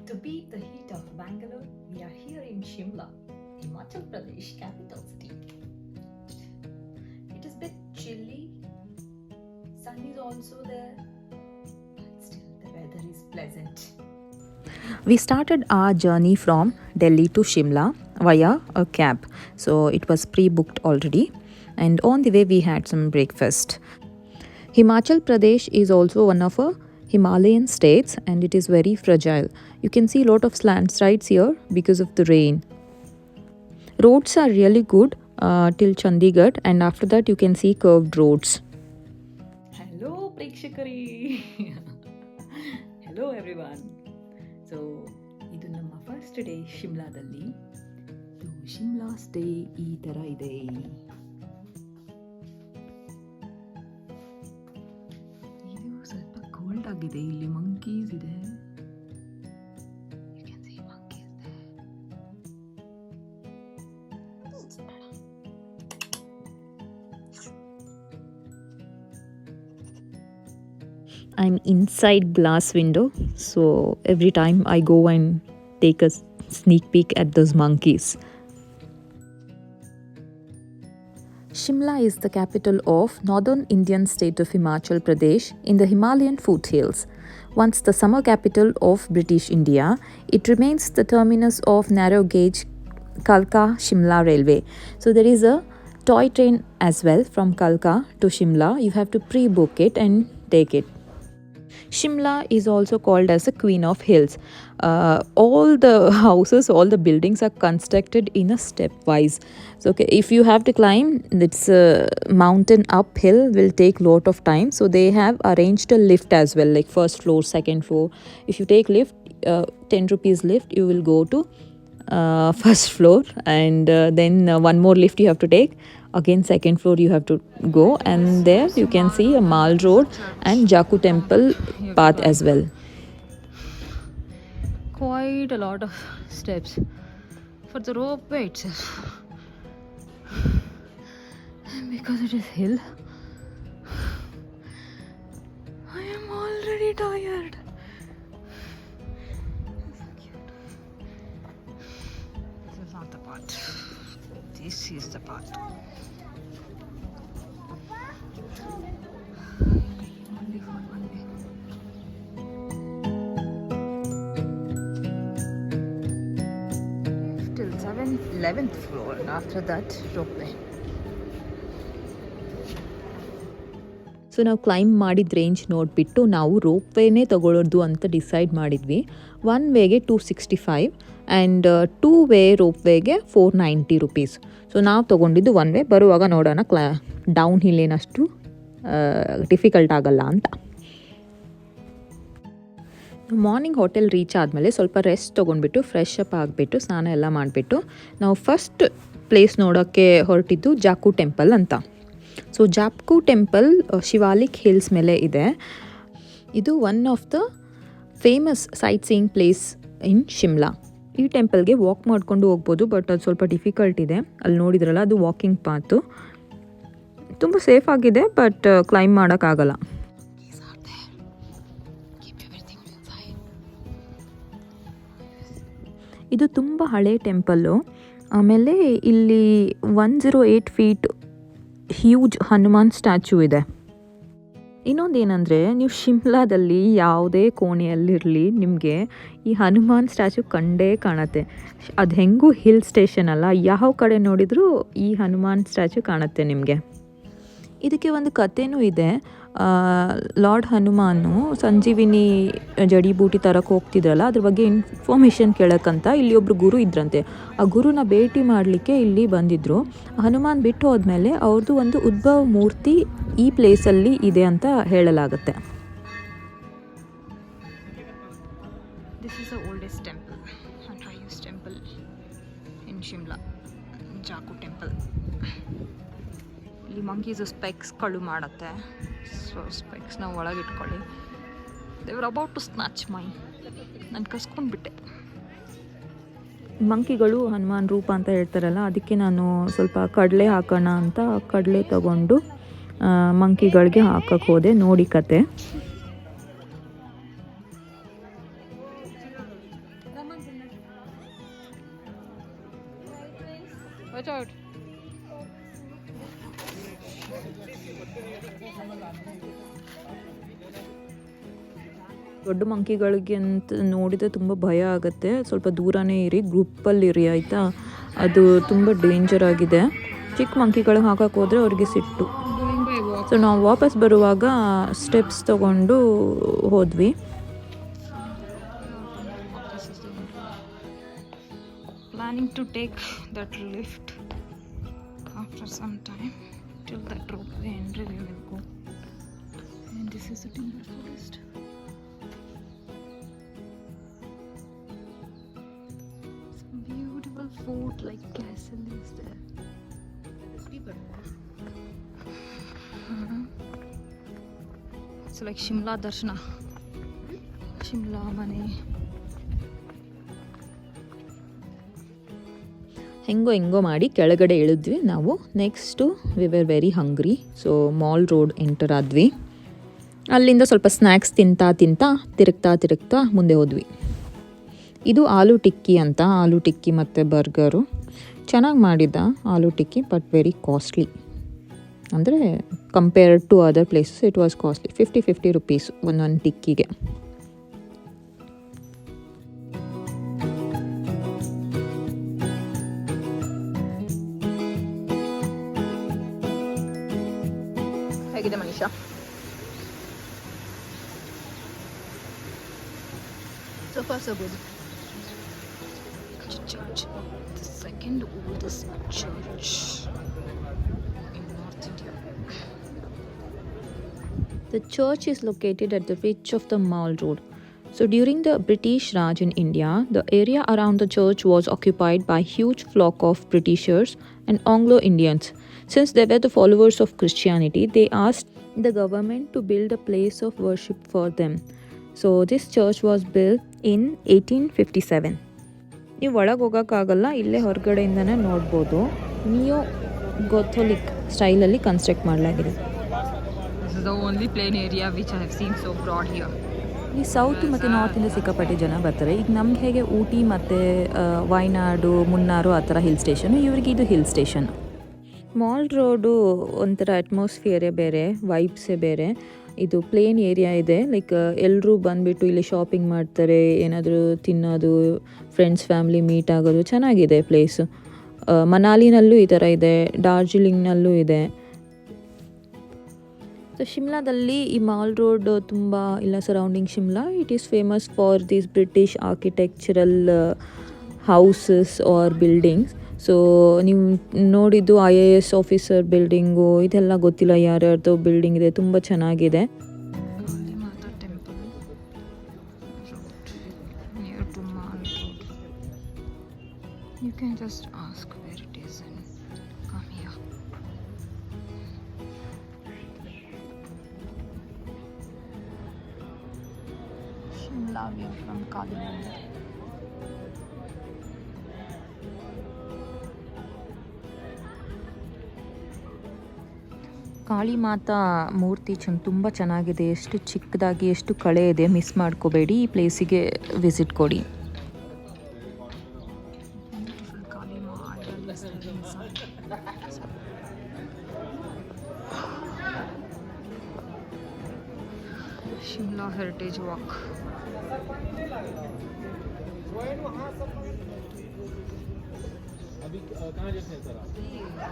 To beat the heat of Bangalore, we are here in Shimla, Himachal Pradesh, capital city. It is a bit chilly, sun is also there, but still the weather is pleasant. We started our journey from Delhi to Shimla via a cab. So it was pre-booked already, and on the way we had some breakfast. Himachal Pradesh is also one of our Himalayan states and it is very fragile. You can see a lot of landslides here because of the rain. Roads are really good till Chandigarh, and after that you can see curved roads. Hello Prekshakari. Hello everyone. So ಇದು ನಮ್ಮ first day ಶಿಮ್ಲಾದಲ್ಲಿ. Shimla stay ಈ ಥರ ಇದೆ. ಇದು ಸ್ವಲ್ಪ cold ಆಗಿದೆ. ಇಲ್ಲಿ monkeys ಇದೆ. You can see monkeys there. I'm inside glass window, so every time I go and take a sneak peek at those monkeys. Shimla is the capital of northern Indian state of Himachal Pradesh in the Himalayan foothills. Once the summer capital of British India, it remains the terminus of narrow gauge Kalka-Shimla railway. So there is a toy train as well from Kalka to Shimla. You have to pre-book it and take it. Shimla is also called as the Queen of Hills. All the houses, all the buildings are constructed in a stepwise. So okay, if you have to climb, it's a mountain uphill will take lot of time. So they have arranged a lift as well, like first floor, second floor. If you take lift, 10 rupees lift, you will go to first floor, and then one more lift you have to take. Again second floor you have to go, and there you can see a Mall Road and Jakhoo temple path as well. Quite a lot of steps for the ropeway itself. And because it is hill, I am already tired. So cute. This is not the part. This is the part. Only for one day. Till 11th floor, and after that ropeway. So ನಾವು climb ಮಾಡಿದ range ನೋಡಿಬಿಟ್ಟು ನಾವು ರೋಪ್ವೇನೇ ತಗೊಳ್ಳೋದು ಅಂತ decide ಮಾಡಿದ್ವಿ. One ವೇಗೆ 265 and 2 way ರೋಪ್ವೇಗೆ 490 ರುಪೀಸ್. ಸೊ ನಾವು ತೊಗೊಂಡಿದ್ದು ಒನ್ ವೇ. ಬರುವಾಗ ನೋಡೋಣ ಡೌನ್ ಹಿಲ್ ಏನಷ್ಟು ಡಿಫಿಕಲ್ಟ್ ಆಗಲ್ಲ ಅಂತ. ಮಾರ್ನಿಂಗ್ ಹೋಟೆಲ್ ರೀಚ್ ಆದಮೇಲೆ ಸ್ವಲ್ಪ ರೆಸ್ಟ್ ತೊಗೊಂಡ್ಬಿಟ್ಟು ಫ್ರೆಶ್ ಅಪ್ ಆಗಿಬಿಟ್ಟು ಸ್ನಾನ ಎಲ್ಲ ಮಾಡಿಬಿಟ್ಟು ನಾವು ಫಸ್ಟ್ ಪ್ಲೇಸ್ ನೋಡೋಕ್ಕೆ ಹೊರಟಿದ್ದು ಜಾಕು ಟೆಂಪಲ್ ಅಂತ. ಸೊ ಜಾಕು ಟೆಂಪಲ್ ಶಿವಾಲಿಕ್ ಹಿಲ್ಸ್ ಮೇಲೆ ಇದೆ. ಇದು one of the famous site seeing place in Shimla. ಈ ಟೆಂಪಲ್ಗೆ ವಾಕ್ ಮಾಡಿಕೊಂಡು ಹೋಗ್ಬೋದು, ಬಟ್ ಅದು ಸ್ವಲ್ಪ ಡಿಫಿಕಲ್ಟ್ ಇದೆ. ಅಲ್ಲಿ ನೋಡಿದ್ರಲ್ಲ, ಅದು ವಾಕಿಂಗ್ ಪಾತು. ತುಂಬ ಸೇಫ್ ಆಗಿದೆ, ಬಟ್ ಕ್ಲೈಂಬ್ ಮಾಡೋಕ್ಕಾಗಲ್ಲ. ಇದು ತುಂಬ ಹಳೆ ಟೆಂಪಲ್ಲು. ಆಮೇಲೆ ಇಲ್ಲಿ 108 ಫೀಟ್ ಹ್ಯೂಜ್ ಹನುಮಾನ್ ಸ್ಟ್ಯಾಚ್ಯೂ ಇದೆ. ಇನ್ನೊಂದು ಏನಂದರೆ, ನೀವು ಶಿಮ್ಲಾದಲ್ಲಿ ಯಾವುದೇ ಕೋಣೆಯಲ್ಲಿರಲಿ ನಿಮಗೆ ಈ ಹನುಮಾನ್ ಸ್ಟ್ಯಾಚ್ಯೂ ಕಂಡೇ ಕಾಣುತ್ತೆ. ಅದು ಹೆಂಗೂ ಹಿಲ್ ಸ್ಟೇಷನ್ ಅಲ್ಲ, ಯಾವ ಕಡೆ ನೋಡಿದರೂ ಈ ಹನುಮಾನ್ ಸ್ಟ್ಯಾಚ್ಯೂ ಕಾಣುತ್ತೆ ನಿಮಗೆ. ಇದಕ್ಕೆ ಒಂದು ಕಥೆನೂ ಇದೆ. ಲಾರ್ಡ್ ಹನುಮಾನು ಸಂಜೀವಿನಿ ಜಡಿಬೂಟಿ ತರಕ್ಕೆ ಹೋಗ್ತಿದ್ರಲ್ಲ, ಅದ್ರ ಬಗ್ಗೆ ಇನ್ಫಾರ್ಮೇಷನ್ ಕೇಳೋಕ್ಕಂತ ಇಲ್ಲಿ ಒಬ್ಬರು ಗುರು ಇದ್ರಂತೆ. ಆ ಗುರುನ ಭೇಟಿ ಮಾಡಲಿಕ್ಕೆ ಇಲ್ಲಿ ಬಂದಿದ್ದರು. ಹನುಮಾನ್ ಬಿಟ್ಟು ಹೋದ್ಮೇಲೆ ಅವ್ರದ್ದು ಒಂದು ಉದ್ಭವ ಮೂರ್ತಿ ಈ ಪ್ಲೇಸಲ್ಲಿ ಇದೆ ಅಂತ ಹೇಳಲಾಗುತ್ತೆ. This is the oldest temple and highest temple in Shimla, Jakhu temple. ಇಲ್ಲಿ ಮಂಕೀಸು ಸ್ಪೆಕ್ಸ್ಗಳು ಮಾಡುತ್ತೆ. ಸೊ ಸ್ಪೆಕ್ಸ್ನ ಒಳಗಿಟ್ಕೊಳ್ಳಿ. ದೇವರ್ ಅಬೌಟ್ ಟು ಸ್ನ್ಯಾಚ್ ಮೈ. ನಾನು ಕಸ್ಕೊಂಡ್ಬಿಟ್ಟೆ. ಮಂಕಿಗಳು ಹನುಮಾನ್ ರೂಪ ಅಂತ ಹೇಳ್ತಾರಲ್ಲ, ಅದಕ್ಕೆ ನಾನು ಸ್ವಲ್ಪ ಕಡಲೆ ಹಾಕೋಣ ಅಂತ ಕಡಲೆ ತಗೊಂಡು ಮಂಕಿಗಳಿಗೆ ಹಾಕಕ್ಕೆ ಹೋದೆ. ನೋಡಿ ಕತೆ. Watch out. ದೊಡ್ಡ ಮಂಕಿಗಳಿಗೆ ಅಂತ ನೋಡಿದರೆ ತುಂಬ ಭಯ ಆಗುತ್ತೆ. ಸ್ವಲ್ಪ ದೂರನೇ ಇರಿ, ಗ್ರೂಪಲ್ಲಿರಿ ಆಯಿತಾ. ಅದು ತುಂಬ ಡೇಂಜರ್ ಆಗಿದೆ. ಚಿಕ್ಕ ಮಂಕಿಗಳಿಗೆ ಹಾಕಕ್ಕೆ ಹೋದರೆ ಅವ್ರಿಗೆ ಸಿಟ್ಟು. ಸೊ ನಾವು ವಾಪಸ್ ಬರುವಾಗ ಸ್ಟೆಪ್ಸ್ ತೊಗೊಂಡು ಹೋದ್ವಿ. Planning to take that lift after some time till that ropeway entry we will go. And this is the timber forest. Some beautiful fort like castle is there. It's like Shimla Darshana. Shimla Mane. ಹೆಂಗೋ ಮಾಡಿ ಕೆಳಗಡೆ ಇಳಿದ್ವಿ ನಾವು. Next we were very hungry. So mall road enter ಆದ್ವಿ. ಅಲ್ಲಿಂದ ಸ್ವಲ್ಪ snacks ತಿರುಗ್ತಾ ಮುಂದೆ ಹೋದ್ವಿ. ಇದು ಆಲೂ ಟಿಕ್ಕಿ ಅಂತ. ಆಲೂ ಟಿಕ್ಕಿ ಮತ್ತು ಬರ್ಗರು ಚೆನ್ನಾಗಿ ಮಾಡಿದ್ದ aloo tikki, but very costly. ಅಂದರೆ compared to other places it was costly. 50 rupees ಒಂದೊಂದು ಟಿಕ್ಕಿಗೆ. ಹೇಗಿದೆ Manisha? So far so good. Church, the second oldest church in North India. The church is located at the edge of the Mall Road. So during the British Raj in India, the area around the church was occupied by a huge flock of Britishers and Anglo-Indians. Since they were the followers of Christianity, they asked the government to build a place of worship for them. So this church was built in 1857. ನೀವು ಒಳಗೆ ಹೋಗೋಕ್ಕಾಗಲ್ಲ, ಇಲ್ಲೇ ಹೊರಗಡೆಯಿಂದನೇ ನೋಡ್ಬೋದು. Neo ಗೊಥೋಲಿಕ್ ಸ್ಟೈಲಲ್ಲಿ construct ಮಾಡಲಾಗಿದೆ. This is the only plain area which I have seen so broad here. ಈ south ಮತ್ತು ನಾರ್ತಿಂದ ಸಿಕ್ಕಾಪಟ್ಟೆ ಜನ ಬರ್ತಾರೆ. ಈಗ ನಮ್ಗೆ ಹೇಗೆ ಊಟಿ ಮತ್ತು ವಯನಾಡು, ಮುನ್ನಾರು ಆ ಥರ ಹಿಲ್ ಸ್ಟೇಷನು, ಇವ್ರಿಗೆ ಇದು ಹಿಲ್ ಸ್ಟೇಷನ್. ಮಾಲ್ ರೋಡು ಒಂಥರ ಅಟ್ಮಾಸ್ಫಿಯರೇ ಬೇರೆ, ವೈಬ್ಸೇ ಬೇರೆ. ಇದು ಪ್ಲೇನ್ ಏರಿಯಾ ಇದೆ. ಲೈಕ್ ಎಲ್ಲರೂ ಬಂದುಬಿಟ್ಟು ಇಲ್ಲಿ ಶಾಪಿಂಗ್ ಮಾಡ್ತಾರೆ, ಏನಾದರೂ ತಿನ್ನೋದು, ಫ್ರೆಂಡ್ಸ್ ಫ್ಯಾಮ್ಲಿ ಮೀಟ್ ಆಗೋದು. ಚೆನ್ನಾಗಿದೆ ಪ್ಲೇಸು. ಮನಾಲಿನಲ್ಲೂ ಈ ಥರ ಇದೆ, ಡಾರ್ಜಿಲಿಂಗ್ನಲ್ಲೂ ಇದೆ. ಸೊ ಶಿಮ್ಲಾದಲ್ಲಿ ಈ ಮಾಲ್ ರೋಡ್ ತುಂಬ ಇಲ್ಲ. Surrounding Shimla it is famous for these British architectural houses or buildings. So ನೀವು ನೋಡಿದ್ದು IAS ಆಫೀಸರ್ ಬಿಲ್ಡಿಂಗು ಇದೆಲ್ಲ ಗೊತ್ತಿಲ್ಲ ಯಾರ್ಯಾರ್ದು ಬಿಲ್ಡಿಂಗ್ ಇದೆ, ತುಂಬ ಚೆನ್ನಾಗಿದೆ. Mata temple near to mall road. You can just ask where it is and come here. Shimla view from Kali Mandir. Kali ಮಾತಾ ಮೂರ್ತಿ ತುಂಬ ಚೆನ್ನಾಗಿದೆ. ಎಷ್ಟು ಚಿಕ್ಕದಾಗಿ ಎಷ್ಟು ಕಳೆ ಇದೆ, ಮಿಸ್ ಮಾಡ್ಕೋಬೇಡಿ. ಈ ಪ್ಲೇಸಿಗೆ ವಿಸಿಟ್ ಕೊಡಿ. Shimla heritage walk.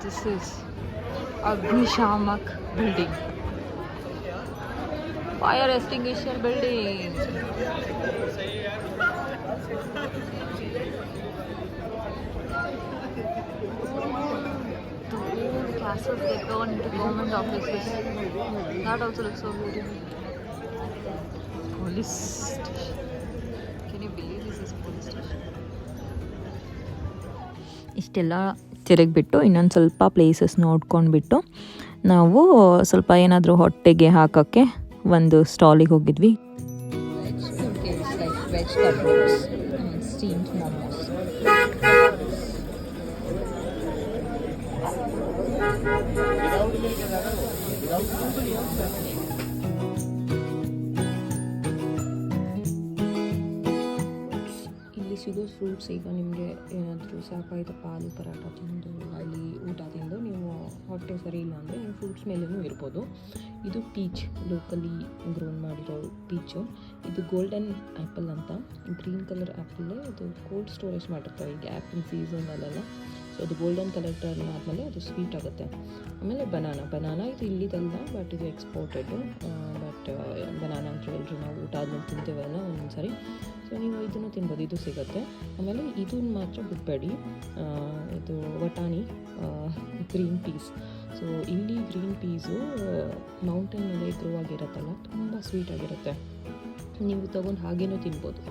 This is Agnishamak building. Fire extinguisher building. The old castles they turned into government offices. That also looks so beautiful. Police station. Can you believe this is police station? ಇಷ್ಟೆಲ್ಲ ತಿರುಗಿಬಿಟ್ಟು ಇನ್ನೊಂದು ಸ್ವಲ್ಪ places ನೋಡ್ಕೊಂಡ್ಬಿಟ್ಟು ನಾವು ಸ್ವಲ್ಪ ಏನಾದರೂ ಹೊಟ್ಟೆಗೆ ಹಾಕೋಕ್ಕೆ ಒಂದು ಸ್ಟಾಲಿಗೆ ಹೋಗಿದ್ವಿ. Veg cutlets and steamed momos. ಇಲ್ಲಿ ಸಿಗೋ ಫ್ರೂಟ್ಸ್ ಈಗ ನಿಮಗೆ ಏನಾದರೂ ಸಾಕಾಯಿತು ಪಾಲು ಪರಾಟ ತಿಂದು ಅಲ್ಲಿ ಊಟ ತಿಂದು ನೀವು ಹೊಟ್ಟೆ ಸರಿ ಇಲ್ಲ ಅಂದರೆ ನೀವು ಫ್ರೂಟ್ಸ್ ಮೇಲೂ ಇರ್ಬೋದು. ಇದು ಪೀಚ್, ಲೋಕಲಿ ಗ್ರೋನ್ ಮಾಡಿರೋ ಪೀಚು. ಇದು ಗೋಲ್ಡನ್ ಆ್ಯಪಲ್ ಅಂತ, ಗ್ರೀನ್ ಕಲರ್ ಆ್ಯಪಲ್ಲೇ ಇದು ಕೋಲ್ಡ್ ಸ್ಟೋರೇಜ್ ಮಾಡಿರ್ತಾರೆ ಈಗ ಆ್ಯಪಲ್ ಸೀಸನಲ್ಲೆಲ್ಲ. ಸೊ ಅದು ಗೋಲ್ಡನ್ ಕಲರ್ ಟರ್ನ್ ಆದಮೇಲೆ ಅದು ಸ್ವೀಟ್ ಆಗುತ್ತೆ. ಆಮೇಲೆ ಬನಾನಾ ಇದು ಇಲ್ಲಿದಲ್ಲ, ಬಟ್ ಇದು ಎಕ್ಸ್ಪೋರ್ಟೆಡು. ಬಟ್ ಬನಾನಾ ಅಂತ ಎಲ್ಲರೂ ನಾವು ಊಟ ಆದ್ಮೇಲೆ ತಿಂತೇವಲ್ಲ ಒಂದೊಂದು ಸಾರಿ, ಸೊ ನೀವು ಇದನ್ನು ತಿನ್ಬೋದು, ಇದು ಸಿಗುತ್ತೆ. ಆಮೇಲೆ ಇದನ್ನು ಮಾತ್ರ ಬಿಡಬೇಡಿ, ಇದು ವಟಾಣಿ, ಗ್ರೀನ್ ಪೀಸ್. ಸೊ ಇಲ್ಲಿ ಗ್ರೀನ್ ಪೀಸು ಮೌಂಟೇನ್ ಮೇಲೆ ಗ್ರೋ ಆಗಿರುತ್ತಲ್ಲ, ತುಂಬ ಸ್ವೀಟಾಗಿರುತ್ತೆ. ನೀವು ತೊಗೊಂಡು ಹಾಗೇನೂ ತಿನ್ಬೋದು.